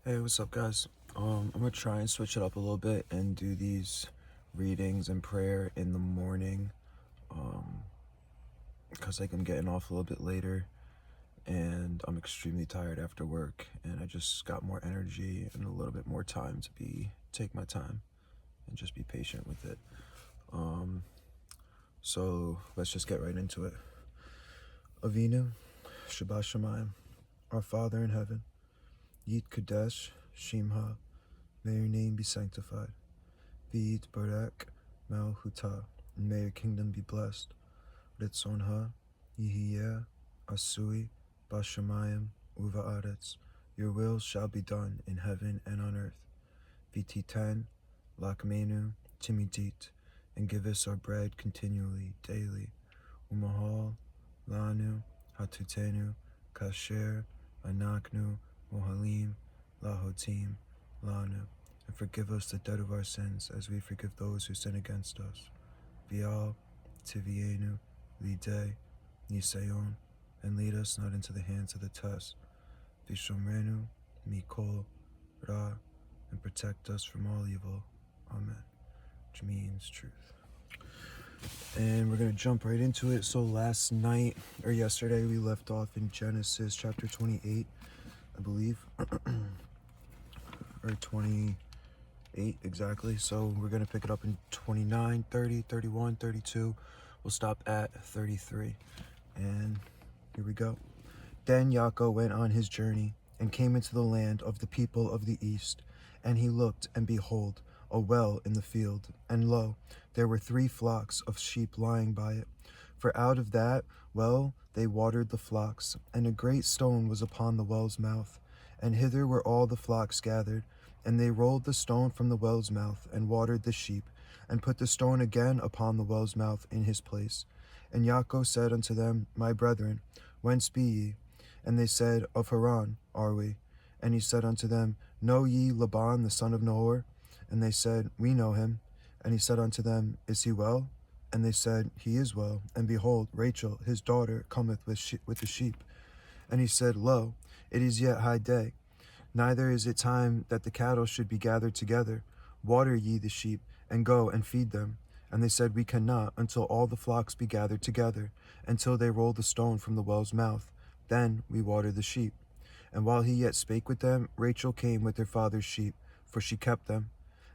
Hey, what's up, guys? I'm gonna try and switch it up a little bit and do these readings and prayer in the morning, because I'm getting off a little bit later, and I'm extremely tired after work, and I just got more energy and a little bit more time to take my time and just be patient with it. So let's just get right into it. Avinu, Shabbat Shemayim, our Father in heaven, Yit Kadesh, Shimha, may your name be sanctified. V'yit Barak Malchuta, and may your kingdom be blessed. Ritzonha Yihiyeh Asui Bashamayim Uva'aretz. Your will shall be done in heaven and on earth. V'titen Lakmenu Timidit, and give us our bread continually, daily. Umahal Lanu Hatutenu Kasher Anaknu Mohalim Lahotim Lanu, and forgive us the debt of our sins, as we forgive those who sin against us. Vial Tivienu Lide Nisayon, and lead us not into the hands of the test. Vishomrenu Mikol Ra, and protect us from all evil. Amen. Which means truth. And we're going to jump right into it. So yesterday, we left off in Genesis chapter 28, I believe, or 28 exactly. So we're going to pick it up in 29, 30, 31, 32. We'll stop at 33. And here we go. Then Yaakov went on his journey and came into the land of the people of the east. And he looked, and behold, a well in the field, and lo, there were 3 flocks of sheep lying by it. For out of that well they watered the flocks, and a great stone was upon the well's mouth. And hither were all the flocks gathered, and they rolled the stone from the well's mouth, and watered the sheep, and put the stone again upon the well's mouth in his place. And Yaakov said unto them, My brethren, whence be ye? And they said, Of Haran are we. And he said unto them, Know ye Laban the son of Nahor? And they said, We know him. And he said unto them, Is he well? And they said, He is well. And behold, Rachel his daughter cometh with the sheep. And he said, Lo, it is yet high day, neither is it time that the cattle should be gathered together. Water ye the sheep, and go and feed them. And they said, We cannot, until all the flocks be gathered together, until they roll the stone from the well's mouth. Then we water the sheep. And while he yet spake with them, Rachel came with her father's sheep, for she kept them.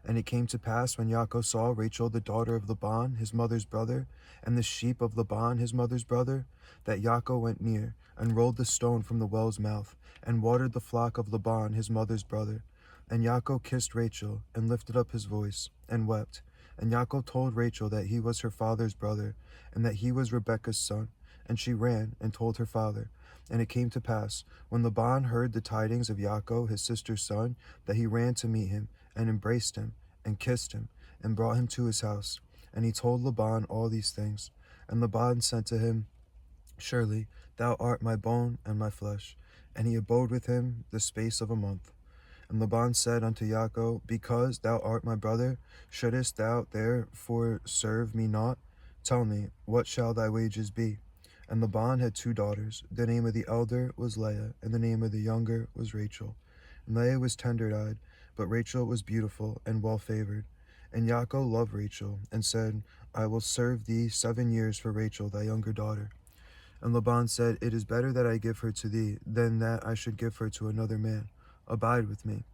And it came to pass, when Yaakov saw Rachel the daughter of Laban his mother's brother, and the sheep of Laban his mother's brother, that Yaakov went near, and rolled the stone from the well's mouth, and watered the flock of Laban his mother's brother. And Yaakov kissed Rachel, and lifted up his voice, and wept. And Yaakov told Rachel that he was her father's brother, and that he was Rebekah's son. And she ran, and told her father. And it came to pass, when Laban heard the tidings of Yaakov his sister's son, that he ran to meet him, and embraced him, and kissed him, and brought him to his house. And he told Laban all these things. And Laban said to him, Surely thou art my bone and my flesh. And he abode with him the space of a month. And Laban said unto Yaakov, Because thou art my brother, shouldest thou therefore serve me not? Tell me, what shall thy wages be? And Laban had 2 daughters. The name of the elder was Leah, and the name of the younger was Rachel. And Leah was tender-eyed, but Rachel was beautiful and well-favored. And Yaakov loved Rachel, and said, I will serve thee 7 years for Rachel thy younger daughter. And Laban said, It is better that I give her to thee, than that I should give her to another man. Abide with me.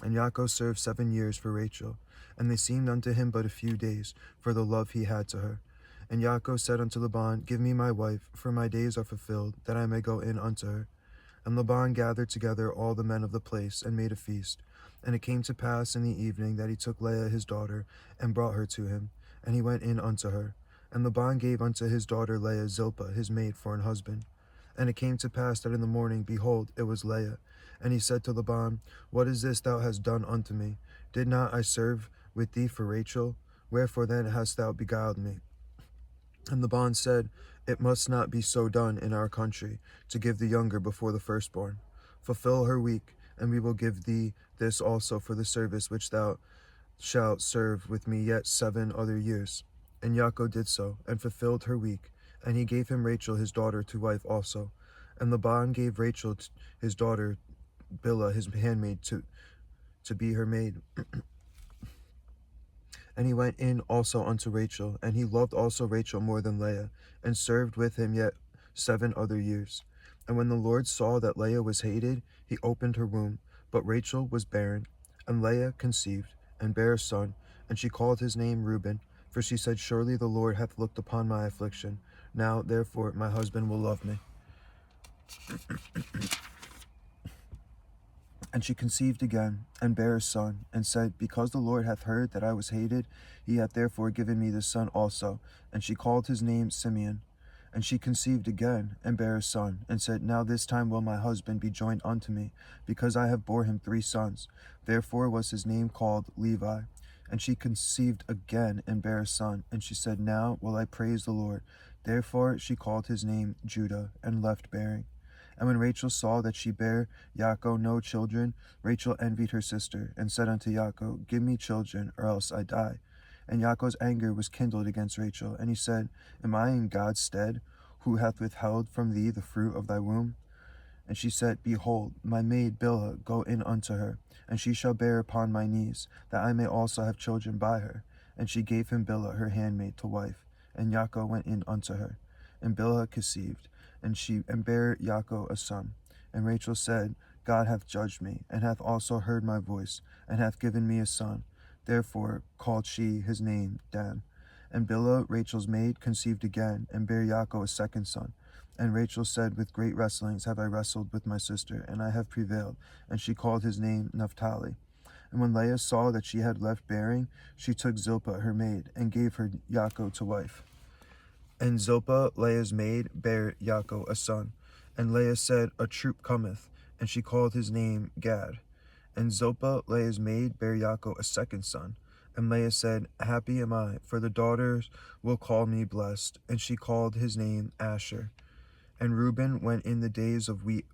And Yaakov served 7 years for Rachel, and they seemed unto him but a few days, for the love he had to her. And Yaakov said unto Laban, Give me my wife, for my days are fulfilled, that I may go in unto her. And Laban gathered together all the men of the place, and made a feast. And it came to pass in the evening that he took Leah his daughter, and brought her to him, and he went in unto her. And Laban gave unto his daughter Leah Zilpah his maid for an husband. And it came to pass that in the morning, behold, it was Leah. And he said to Laban, What is this thou hast done unto me? Did not I serve with thee for Rachel? Wherefore then hast thou beguiled me? And Laban said, It must not be so done in our country, to give the younger before the firstborn. Fulfill her week, and we will give thee this also for the service which thou shalt serve with me yet 7 other years. And Yaakov did so, and fulfilled her week, and he gave him Rachel his daughter to wife also. And Laban gave Rachel his daughter Bilhah his handmaid to be her maid. And he went in also unto Rachel, and he loved also Rachel more than Leah, and served with him yet 7 other years. And when the Lord saw that Leah was hated, he opened her womb. But Rachel was barren, and Leah conceived, and bare a son, and she called his name Reuben, for she said, Surely the Lord hath looked upon my affliction. Now therefore my husband will love me. And she conceived again, and bare a son, and said, Because the Lord hath heard that I was hated, he hath therefore given me this son also. And she called his name Simeon. And she conceived again, and bare a son, and said, Now this time will my husband be joined unto me, because I have bore him 3 sons. Therefore was his name called Levi. And she conceived again, and bare a son, and she said, Now will I praise the Lord. Therefore she called his name Judah, and left bearing. And when Rachel saw that she bare Yaakov no children, Rachel envied her sister, and said unto Yaakov, Give me children, or else I die. And Yaakov's anger was kindled against Rachel, and he said, Am I in God's stead, who hath withheld from thee the fruit of thy womb? And she said, Behold, my maid Bilhah, go in unto her, and she shall bear upon my knees, that I may also have children by her. And she gave him Bilhah her handmaid to wife, and Yaakov went in unto her. And Bilhah conceived, and bare Yaakov a son. And Rachel said, God hath judged me, and hath also heard my voice, and hath given me a son. Therefore called she his name Dan. And Bilhah, Rachel's maid, conceived again, and bare Yaakov a second son. And Rachel said, With great wrestlings have I wrestled with my sister, and I have prevailed. And she called his name Naphtali. And when Leah saw that she had left bearing, she took Zilpah her maid, and gave her Yaakov to wife. And Zilpah, Leah's maid, bare Yaakov a son. And Leah said, A troop cometh. And she called his name Gad. And Zilpah, Leah's maid, bare Yaakov a second son. And Leah said, Happy am I, for the daughters will call me blessed. And she called his name Asher. And Reuben went in the days of wheat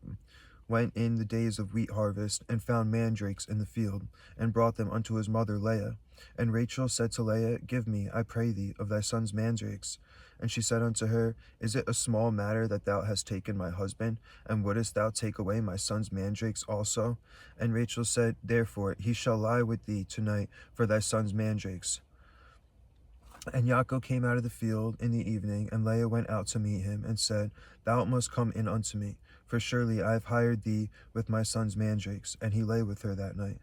harvest, and found mandrakes in the field, and brought them unto his mother Leah. And Rachel said to Leah, Give me, I pray thee, of thy son's mandrakes. And she said unto her, Is it a small matter that thou hast taken my husband? And wouldest thou take away my son's mandrakes also? And Rachel said, Therefore he shall lie with thee tonight for thy son's mandrakes. And Yaakov came out of the field in the evening, and Leah went out to meet him, and said, Thou must come in unto me, for surely I have hired thee with my son's mandrakes. And he lay with her that night.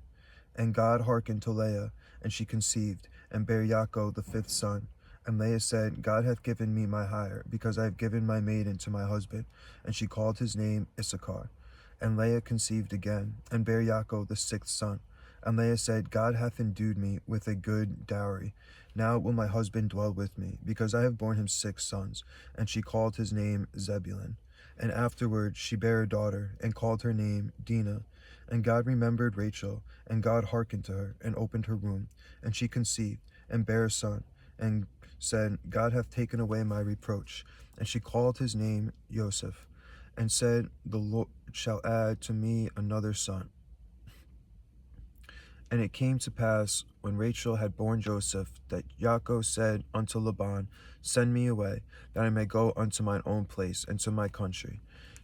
And God hearkened to Leah, and she conceived, and bare Yaakov the 5th son. And Leah said, God hath given me my hire, because I have given my maiden to my husband. And she called his name Issachar. And Leah conceived again, and bare Yaakov the 6th son. And Leah said, God hath endued me with a good dowry. Now will my husband dwell with me, because I have borne him 6 sons. And she called his name Zebulun. And afterward she bare a daughter, and called her name Dinah. And God remembered Rachel, and God hearkened to her, and opened her womb. And she conceived, and bare a son, and said, God hath taken away my reproach. And she called his name Joseph, and said, The Lord shall add to me another son. And it came to pass, when Rachel had borne Joseph, that Yaakov said unto Laban, Send me away, that I may go unto mine own place, and to my country.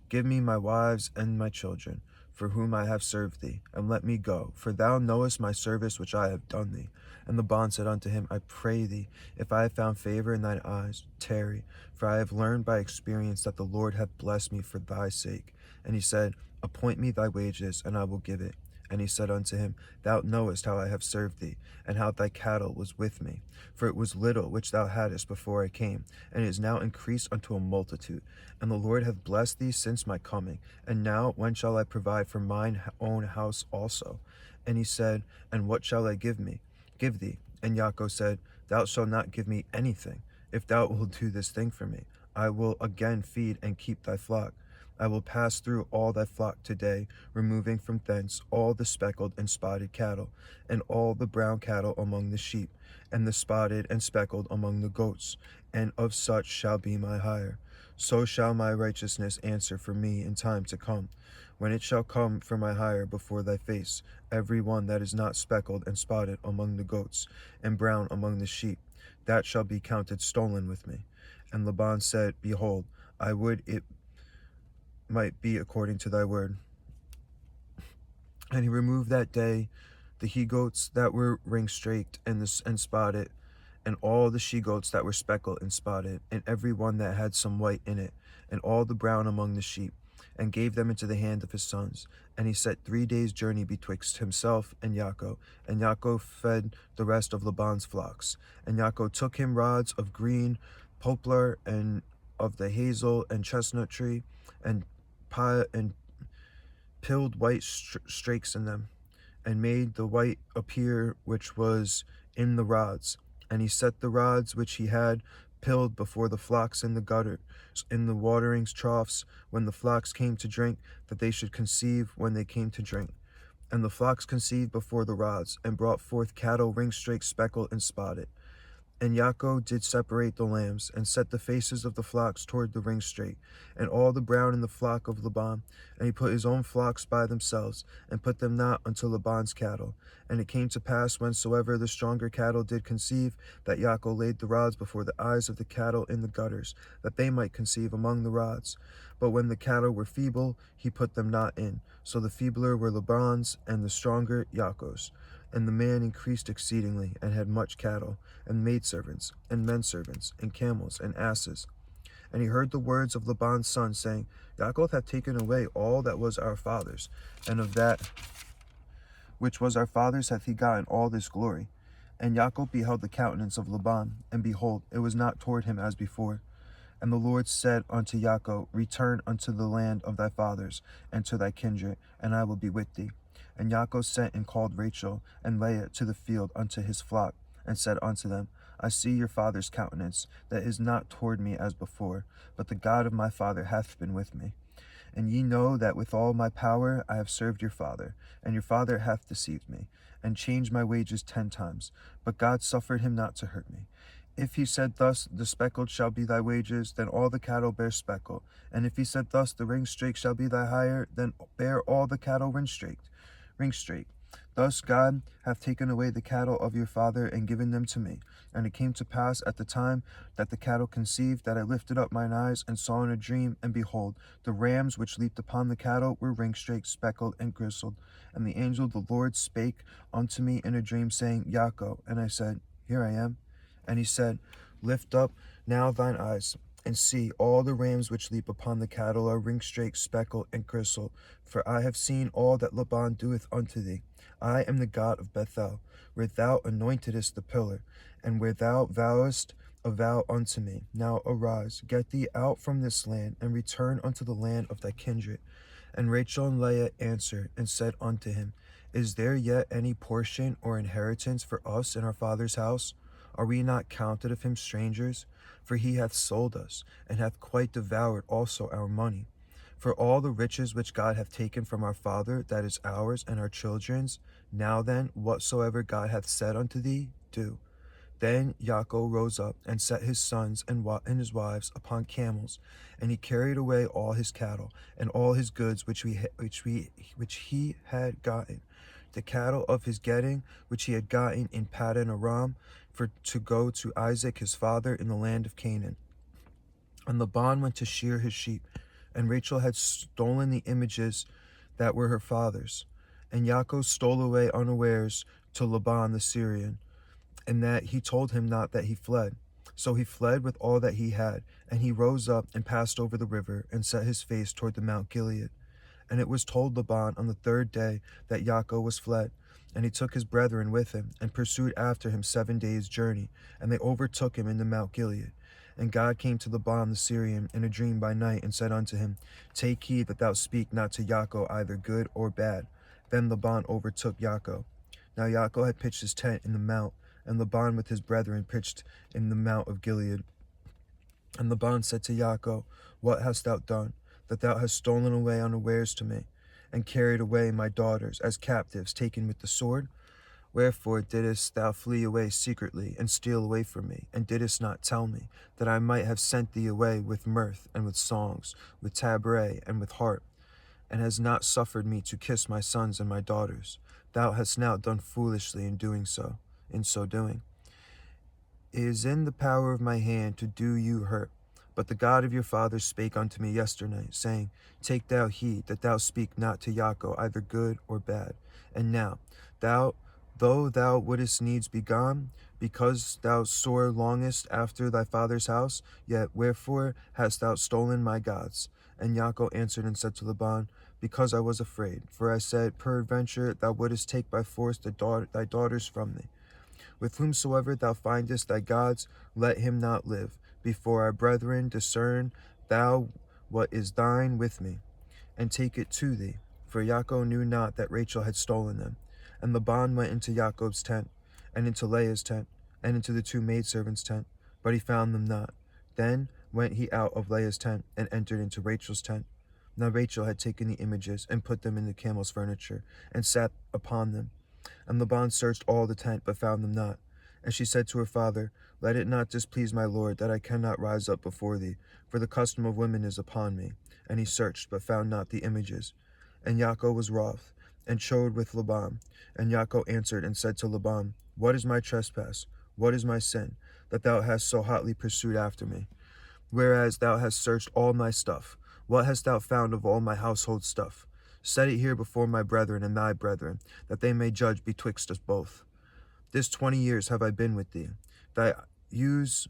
Give me my wives and my children, for whom I have served thee, and let me go, for thou knowest my service which I have done thee. And Laban said unto him, I pray thee, if I have found favor in thine eyes, tarry, for I have learned by experience that the Lord hath blessed me for thy sake. And he said, Appoint me thy wages, and I will give it. And he said unto him, Thou knowest how I have served thee, and how thy cattle was with me. For it was little which thou hadst before I came, and it is now increased unto a multitude. And the Lord hath blessed thee since my coming. And now when shall I provide for mine own house also? And he said, And what shall I give thee? And Yaakov said, Thou shalt not give me anything. If thou wilt do this thing for me, I will again feed and keep thy flock. I will pass through all thy flock today, removing from thence all the speckled and spotted cattle, and all the brown cattle among the sheep, and the spotted and speckled among the goats, and of such shall be my hire. So shall my righteousness answer for me in time to come, when it shall come for my hire before thy face, every one that is not speckled and spotted among the goats, and brown among the sheep, that shall be counted stolen with me. And Laban said, Behold, I would it might be according to thy word. And he removed that day the he-goats that were ring-straked and spotted, and all the she-goats that were speckled and spotted, and every one that had some white in it, and all the brown among the sheep, and gave them into the hand of his sons. And he set 3 days' journey betwixt himself and Yaakov. And Yaakov fed the rest of Laban's flocks. And Yaakov took him rods of green poplar, and of the hazel and chestnut tree, and pilled white strakes in them, and made the white appear which was in the rods. And he set the rods which he had pilled before the flocks in the gutters, in the watering troughs, when the flocks came to drink, that they should conceive when they came to drink. And the flocks conceived before the rods, and brought forth cattle ring-straked, speckled, and spotted. And Yaakov did separate the lambs, and set the faces of the flocks toward the ring straight, and all the brown in the flock of Laban. And he put his own flocks by themselves, and put them not unto Laban's cattle. And it came to pass, whensoever the stronger cattle did conceive, that Yaakov laid the rods before the eyes of the cattle in the gutters, that they might conceive among the rods. But when the cattle were feeble, he put them not in. So the feebler were Laban's, and the stronger Yaakov's. And the man increased exceedingly, and had much cattle, and maidservants, and menservants, and camels, and asses. And he heard the words of Laban's son, saying, Yaakov hath taken away all that was our father's, and of that which was our father's hath he gotten all this glory. And Yaakov beheld the countenance of Laban, and behold, it was not toward him as before. And the Lord said unto Yaakov, Return unto the land of thy fathers, and to thy kindred, and I will be with thee. And Yaakov sent and called Rachel and Leah to the field unto his flock, and said unto them, I see your father's countenance, that is not toward me as before, but the God of my father hath been with me. And ye know that with all my power I have served your father, and your father hath deceived me, and changed my wages 10 times, but God suffered him not to hurt me. If he said thus, the speckled shall be thy wages, then all the cattle bear speckle. And if he said thus, the ring-straked shall be thy hire, then bear all the cattle ring-straked. Thus God hath taken away the cattle of your father, and given them to me. And it came to pass at the time that the cattle conceived, that I lifted up mine eyes, and saw in a dream, and behold, the rams which leaped upon the cattle were ring-straked, speckled, and gristled. And the angel of the Lord spake unto me in a dream, saying, Yaakov. And I said, Here I am. And he said, Lift up now thine eyes, and see, all the rams which leap upon the cattle are ring-straked, speckled, and gristled. For I have seen all that Laban doeth unto thee. I am the God of Bethel, where thou anointedest the pillar, and where thou vowest a vow unto me. Now arise, get thee out from this land, and return unto the land of thy kindred. And Rachel and Leah answered and said unto him, Is there yet any portion or inheritance for us in our father's house? Are we not counted of him strangers? For he hath sold us, and hath quite devoured also our money. For all the riches which God hath taken from our father, that is ours and our children's. Now then, whatsoever God hath said unto thee, do. Then Yaakov rose up, and set his sons and his wives upon camels, and he carried away all his cattle, and all his goods which he had gotten, the cattle of his getting, which he had gotten in Paddan Aram, for to go to Isaac his father in the land of Canaan. And Laban went to shear his sheep, and Rachel had stolen the images that were her father's. And Yaakov stole away unawares to Laban the Syrian, and that he told him not that he fled. So he fled with all that he had, and he rose up and passed over the river, and set his face toward the Mount Gilead. And it was told Laban on the 3rd day that Yaakov was fled. And he took his brethren with him, and pursued after him 7 days' journey, and they overtook him in the Mount Gilead. And God came to Laban the Syrian in a dream by night, and said unto him, Take heed that thou speak not to Yaakov either good or bad. Then Laban overtook Yaakov. Now Yaakov had pitched his tent in the mount, and Laban with his brethren pitched in the Mount of Gilead. And Laban said to Yaakov, What hast thou done, that thou hast stolen away unawares to me, and carried away my daughters as captives taken with the sword? Wherefore didst thou flee away secretly, and steal away from me, and didst not tell me, that I might have sent thee away with mirth, and with songs, with tabret, and with harp, and hast not suffered me to kiss my sons and my daughters? Thou hast now done foolishly in so doing. It is in the power of my hand to do you hurt, But the God of your fathers spake unto me yesternight, saying, Take thou heed that thou speak not to Jacob either good or bad. And now, though thou wouldest needs be gone, because thou sore longest after thy father's house, yet wherefore hast thou stolen my gods? And Jacob answered and said to Laban, Because I was afraid, for I said, Peradventure thou wouldest take by force thy daughters from me. With whomsoever thou findest thy gods, let him not live. Before our brethren discern thou what is thine with me, and take it to thee. For Jacob knew not that Rachel had stolen them. And Laban went into Jacob's tent, and into Leah's tent, and into the two maidservants' tent, but he found them not. Then went he out of Leah's tent, and entered into Rachel's tent. Now Rachel had taken the images, and put them in the camel's furniture, and sat upon them. And Laban searched all the tent, but found them not. And she said to her father, Let it not displease my lord, that I cannot rise up before thee, for the custom of women is upon me. And he searched, but found not the images. And Jacob was wroth, and chode with Laban. And Jacob answered and said to Laban, What is my trespass? What is my sin, that thou hast so hotly pursued after me? Whereas thou hast searched all my stuff, what hast thou found of all my household stuff? Set it here before my brethren and thy brethren, that they may judge betwixt us both. This 20 years have I been with thee. Thy ewes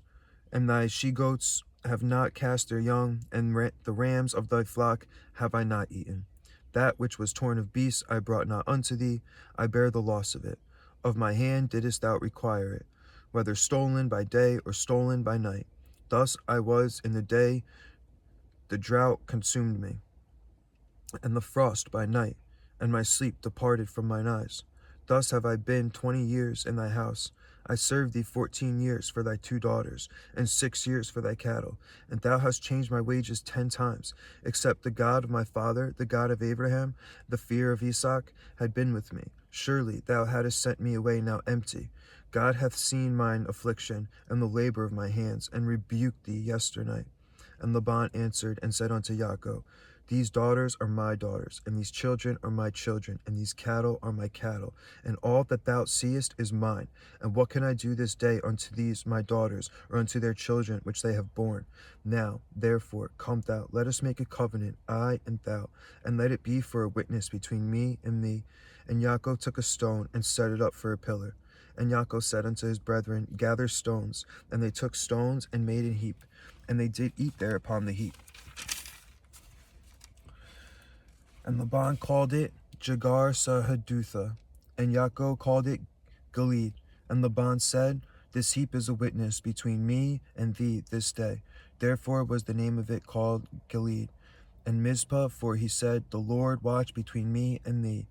and thy she-goats have not cast their young, and the rams of thy flock have I not eaten. That which was torn of beasts I brought not unto thee, I bear the loss of it. Of my hand didst thou require it, whether stolen by day or stolen by night. Thus I was in the day, the drought consumed me, and the frost by night, and my sleep departed from mine eyes. Thus have I been 20 years in thy house. I served thee 14 years for thy 2 daughters, and 6 years for thy cattle, and thou hast changed my wages 10 times, except the God of my father, the God of Abraham, the fear of Isaac, had been with me. Surely thou hadst sent me away now empty. God hath seen mine affliction, and the labor of my hands, and rebuked thee yesternight. And Laban answered and said unto Jacob, These daughters are my daughters, and these children are my children, and these cattle are my cattle, and all that thou seest is mine. And what can I do this day unto these my daughters, or unto their children which they have borne? Now, therefore, come thou, let us make a covenant, I and thou, and let it be for a witness between me and thee. And Jacob took a stone, and set it up for a pillar. And Jacob said unto his brethren, Gather stones. And they took stones, and made an heap, and they did eat there upon the heap. And Laban called it Jagar Sahadutha, and Jacob called it Gilead. And Laban said, This heap is a witness between me and thee this day. Therefore was the name of it called Gilead. And Mizpah, for he said, The Lord watch between me and thee,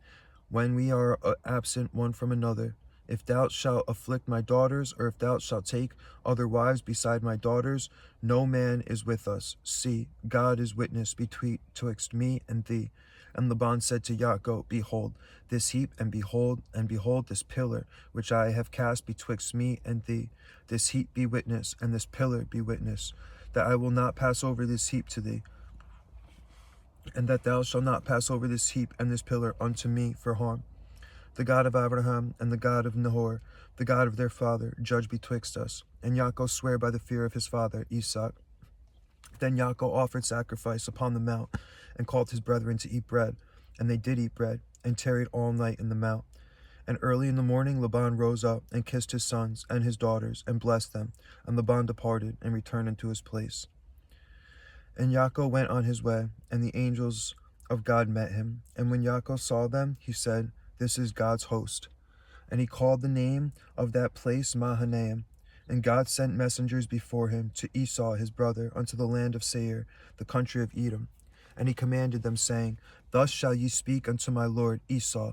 when we are absent one from another. If thou shalt afflict my daughters, or if thou shalt take other wives beside my daughters, no man is with us. See, God is witness betwixt me and thee. And Laban said to Jacob, Behold this heap, and behold this pillar, which I have cast betwixt me and thee. This heap be witness, and this pillar be witness, that I will not pass over this heap to thee, and that thou shalt not pass over this heap and this pillar unto me for harm. The God of Abraham and the God of Nahor, the God of their father, judge betwixt us. And Jacob sware by the fear of his father Isaac. Then Jacob offered sacrifice upon the mount, and called his brethren to eat bread. And they did eat bread, and tarried all night in the mount. And early in the morning Laban rose up, and kissed his sons and his daughters, and blessed them. And Laban departed, and returned unto his place. And Jacob went on his way, and the angels of God met him. And when Jacob saw them, he said, This is God's host. And he called the name of that place Mahanaim. And God sent messengers before him to Esau his brother unto the land of Seir, the country of Edom. And he commanded them, saying, Thus shall ye speak unto my lord Esau.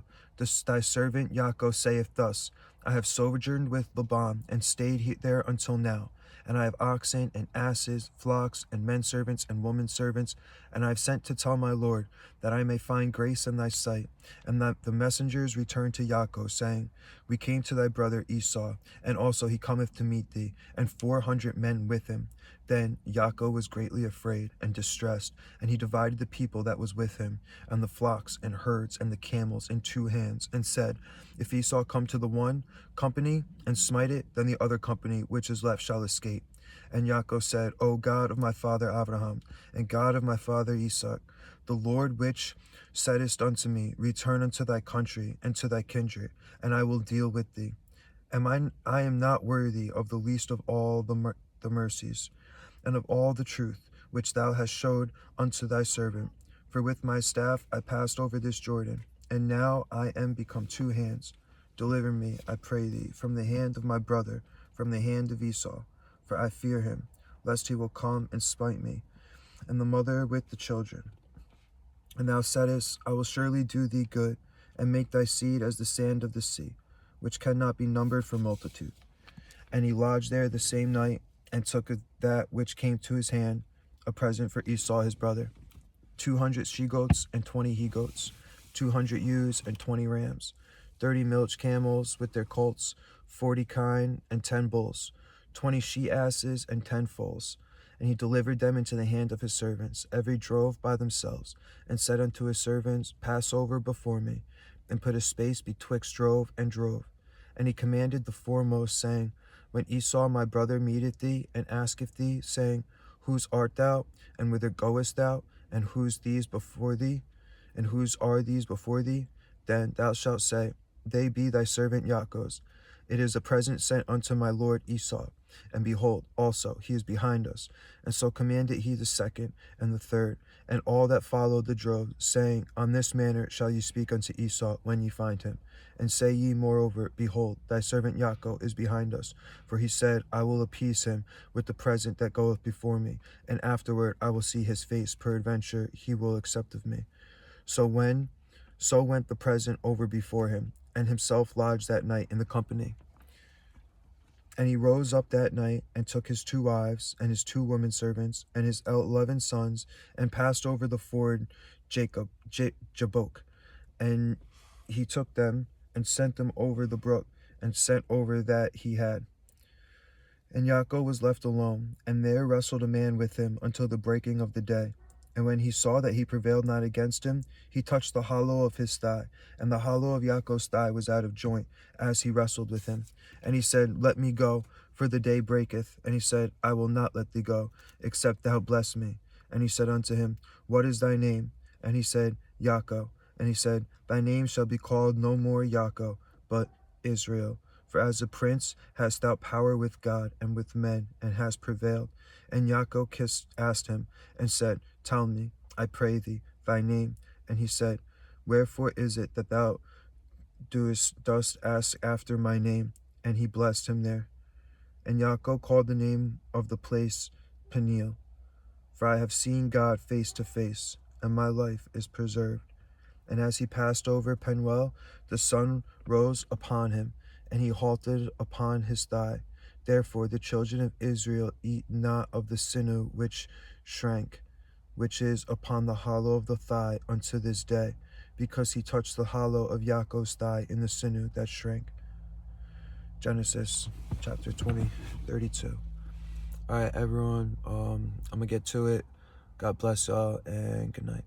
Thy servant Jacob saith thus, I have sojourned with Laban, and stayed there until now. And I have oxen and asses, flocks, and men servants and women servants. And I have sent to tell my lord, that I may find grace in thy sight. And that the messengers returned to Jacob, saying, We came to thy brother Esau, and also he cometh to meet thee, and 400 men with him. Then Jacob was greatly afraid and distressed, and he divided the people that was with him, and the flocks and herds and the camels in 2 hands, and said, If Esau come to the one company and smite it, then the other company which is left shall escape. And Yaakov said, O God of my father Abraham, and God of my father Isaac, the Lord which saidst unto me, return unto thy country and to thy kindred, and I will deal with thee. I am not worthy of the least of all the mercies, and of all the truth which thou hast showed unto thy servant. For with my staff I passed over this Jordan, and now I am become two hands. Deliver me, I pray thee, from the hand of my brother, from the hand of Esau, for I fear him, lest he will come and smite me, and the mother with the children. And thou saidst, I will surely do thee good, and make thy seed as the sand of the sea, which cannot be numbered for multitude. And he lodged there the same night, and took of that which came to his hand, a present for Esau his brother, 200 she-goats and 20 he-goats, 200 ewes and 20 rams, 30 milch camels with their colts, 40 kine and 10 bulls, 20 she-asses and 10 foals. And he delivered them into the hand of his servants, every drove by themselves, and said unto his servants, Pass over before me, and put a space betwixt drove and drove. And he commanded the foremost, saying, When Esau my brother meeteth thee, and asketh thee, saying, Whose art thou, and whither goest thou, and whose these before thee, and whose are these before thee? Then thou shalt say, They be thy servant Yaakov's. It is a present sent unto my lord Esau. And behold, also he is behind us. And so commanded he the second and the third, and all that followed the drove, saying, On this manner shall ye speak unto Esau when ye find him. And say ye moreover, Behold, thy servant Yaakov is behind us. For he said, I will appease him with the present that goeth before me, and afterward I will see his face, peradventure he will accept of me. So went the present over before him, and himself lodged that night in the company. And he rose up that night, and took his 2 wives, and his 2 women servants, and his 11 sons, and passed over the ford Jabbok. And he took them, and sent them over the brook, and sent over that he had. And Yaakov was left alone, and there wrestled a man with him until the breaking of the day. And when he saw that he prevailed not against him, he touched the hollow of his thigh, and the hollow of Yaakov's thigh was out of joint, as he wrestled with him. And he said, Let me go, for the day breaketh. And he said, I will not let thee go, except thou bless me. And he said unto him, What is thy name? And he said, Yaakov. And he said, Thy name shall be called no more Yaakov, but Israel. For as a prince hast thou power with God and with men, and hast prevailed. And Yaakov asked him, and said, Tell me, I pray thee, thy name. And he said, Wherefore is it that thou dost ask after my name? And he blessed him there. And Yaakov called the name of the place Peniel, for I have seen God face to face, and my life is preserved. And as he passed over Penuel, the sun rose upon him, and he halted upon his thigh. Therefore the children of Israel eat not of the sinew which shrank, which is upon the hollow of the thigh unto this day, because he touched the hollow of Yaakov's thigh in the sinew that shrank. Genesis chapter 20, 32. All right, everyone, I'm going to get to it. God bless y'all, and good night.